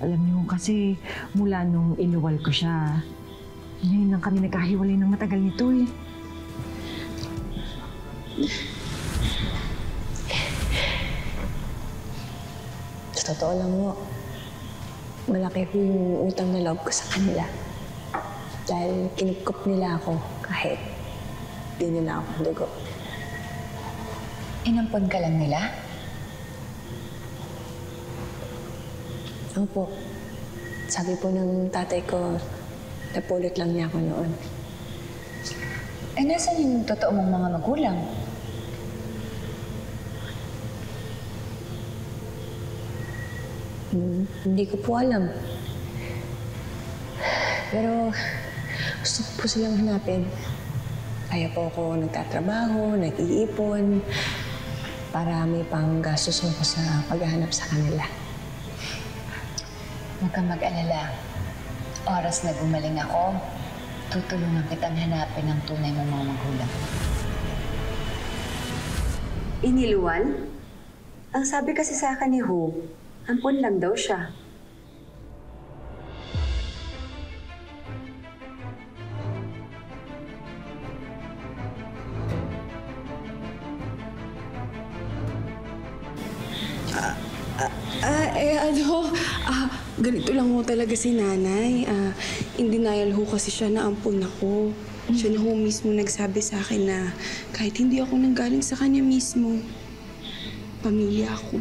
Alam niyo, kasi mula nung inuwal ko siya, ngayon lang kami nagkahiwalay ng matagal nito eh. Sa totoo lang mo, malaki po yung utang na loob ko sa kanila. Dahil kinupkup nila ako kahit di nila ako dugo. Inampon ka lang nila? Opo. Sabi po ng tatay ko, napulot lang niya ako noon. Eh, nasan yung totoo mong mga magulang? Hindi ko po alam. Pero gusto ko po silang hanapin. Kaya po ako nagtatrabaho, nag-iipon, para may panggastos ko sa paghahanap sa kanila. Huwag kang mag-alala. Oras na gumaling ako, tutulungan kitang hanapin ang tunay mong mga magulang. Iniluwal? Ang sabi kasi sa akin ni Ho, ampon lang daw siya. Ganito lang ho talaga si nanay. In denial ho kasi siya na ampun ako. Siya na ho mismo nagsabi sa akin na kahit hindi ako nanggaling sa kanya mismo, pamilya ako.